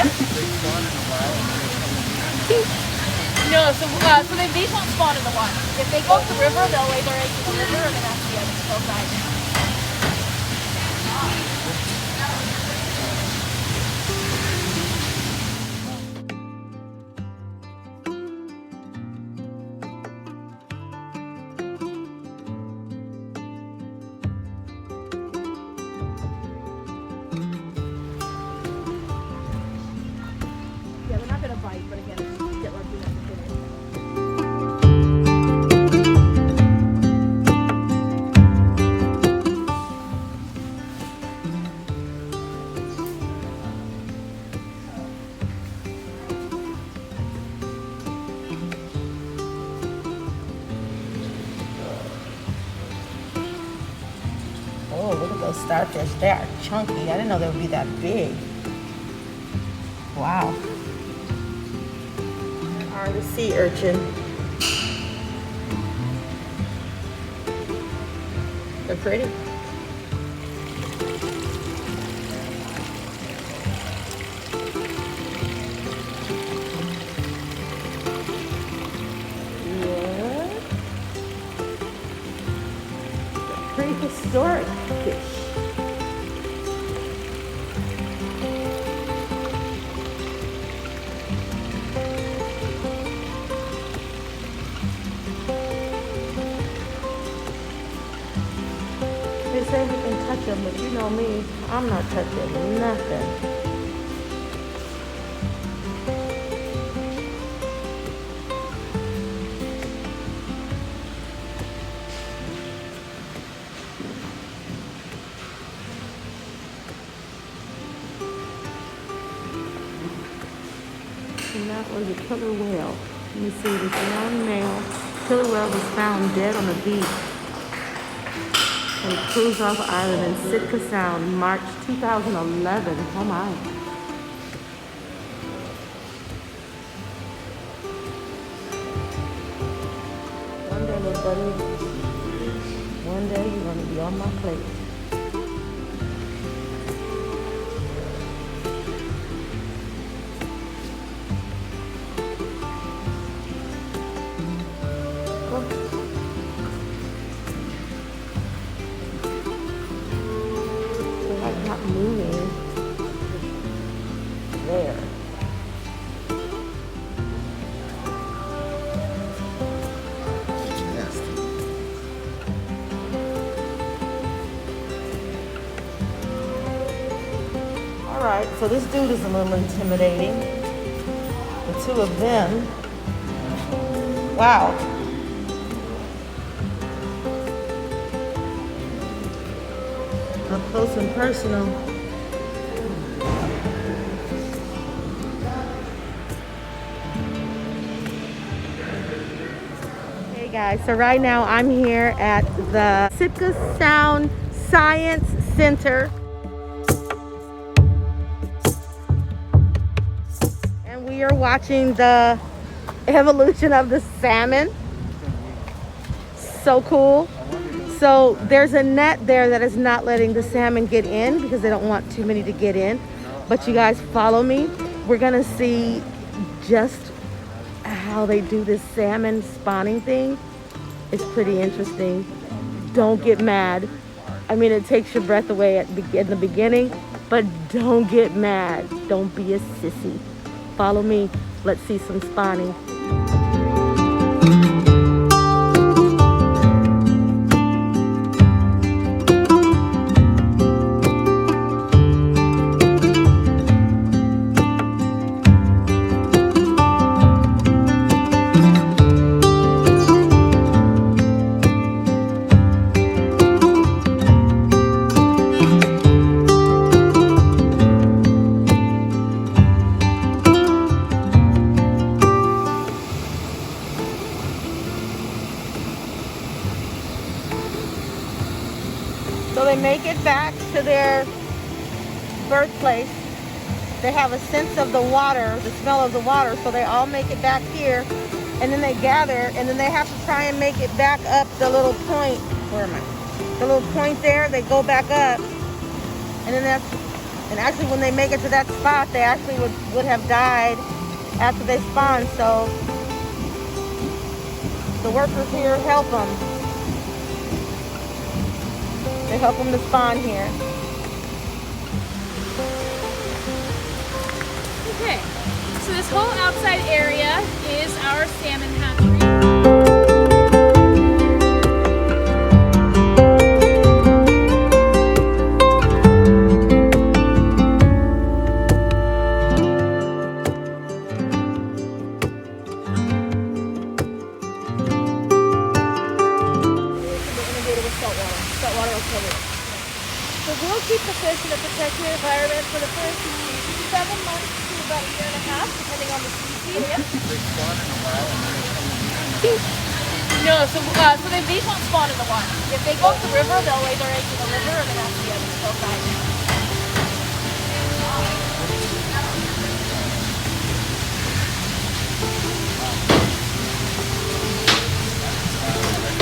No, so these won't spawn in the water. If they go to the river, they'll lay their eggs in the river, and then after the eggs go die. Yeah, they're not gonna bite, but again, it's just get lucky enough to get it. Oh, look at those starfish. They are chunky. I didn't know they would be that big. Wow. Are the sea urchin. They're pretty. Yeah. Prehistoric fish. They say we can touch them, but you know me, I'm not touching nothing. And that was a killer whale. Let me see, this young male killer whale was found dead on the beach on Cruise-Off Island in Sitka Sound, March 2011. Oh my. One day, little buddy, one day you're gonna be on my plate. Not moving there. All right, so this dude is a little intimidating. The two of them. Wow. Up close and personal. Hey guys, so right now I'm here at the Sitka Sound Science Center. And we are watching the evolution of the salmon. So cool. So there's a net there that is not letting the salmon get in because they don't want too many to get in. But you guys follow me. We're gonna see just how they do this salmon spawning thing. It's pretty interesting. Don't get mad. I mean, it takes your breath away in the beginning, but don't get mad. Don't be a sissy. Follow me. Let's see some spawning. So they make it back to their birthplace. They have a sense of the water, the smell of the water, so they all make it back here, and then they gather, and then they have to try and make it back up the little point. Where am I? The little point there, they go back up, and And actually, when they make it to that spot, they actually would have died after they spawn. So the workers here help them. They help them to spawn here. Okay, so this whole outside area is our salmon hatchery. So we'll keep the fish in a protected environment for the first 7 months to about a year and a half, depending on the species. No, so these won't spawn in the water. If they go up the river, they'll lay their eggs in the river, and then after the others they'll die.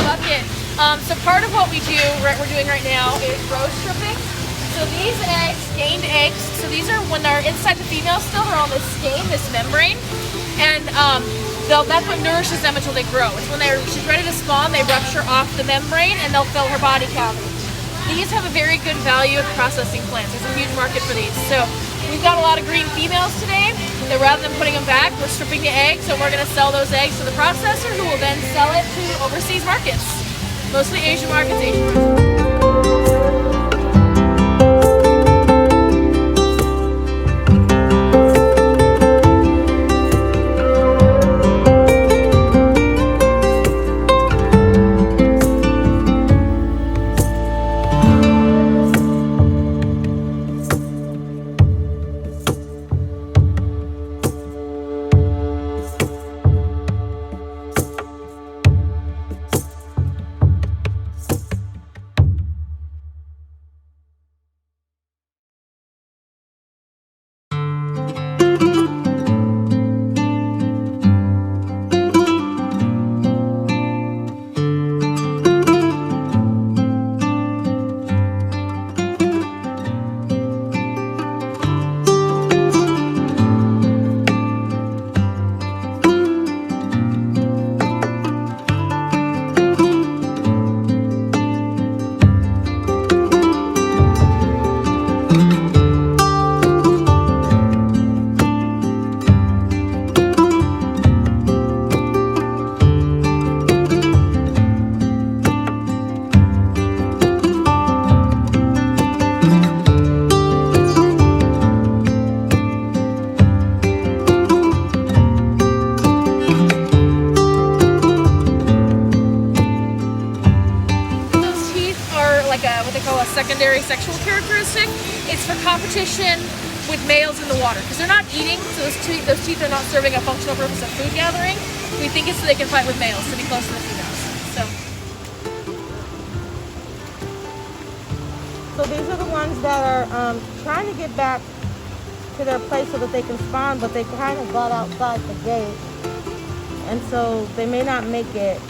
Bucket. So part of what we're doing right now is roast stripping. So these eggs, gained eggs, so these are when they're inside the female still, they're on this skein, this membrane, and that's what nourishes them until they grow. It's when she's ready to spawn, they rupture off the membrane and they'll fill her body cavity. These have a very good value in processing plants. There's a huge market for these. So we've got a lot of green females today that rather than putting them back, we're stripping the eggs, so we're going to sell those eggs to the processor who will then sell it to overseas markets. Mostly Asian markets, secondary sexual characteristic. It's for competition with males in the water because they're not eating, so those teeth are not serving a functional purpose of food gathering. We think it's so they can fight with males to be close to the females. So these are the ones that are trying to get back to their place so that they can spawn, but they kind of got outside the gate, and so they may not make it,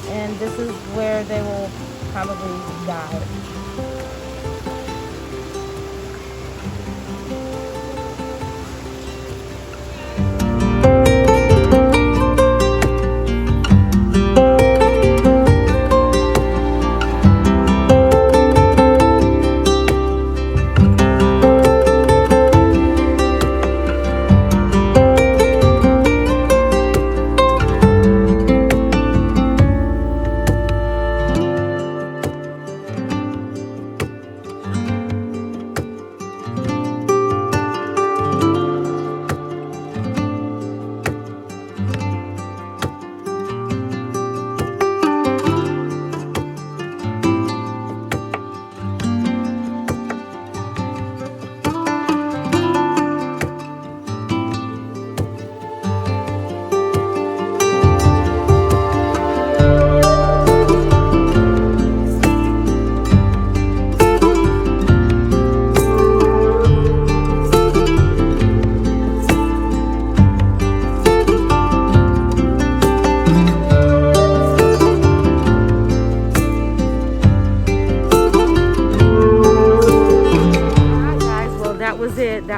and this is where they will probably die.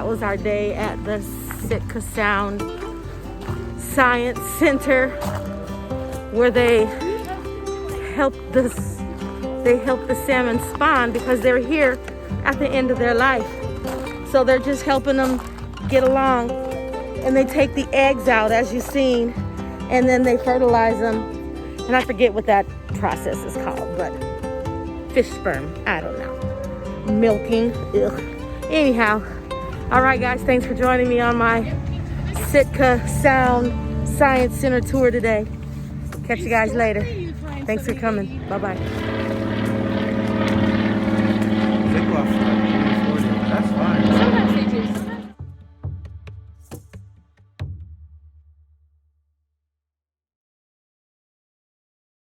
that was our day at the Sitka Sound Science Center, where they help the salmon spawn because they're here at the end of their life. So they're just helping them get along, and they take the eggs out as you've seen, and then they fertilize them, and I forget what that process is called, but fish sperm, I don't know, milking, ugh. Anyhow, all right guys, thanks for joining me on my Sitka Sound Science Center tour today. Catch you guys later. Thanks for coming. Bye-bye.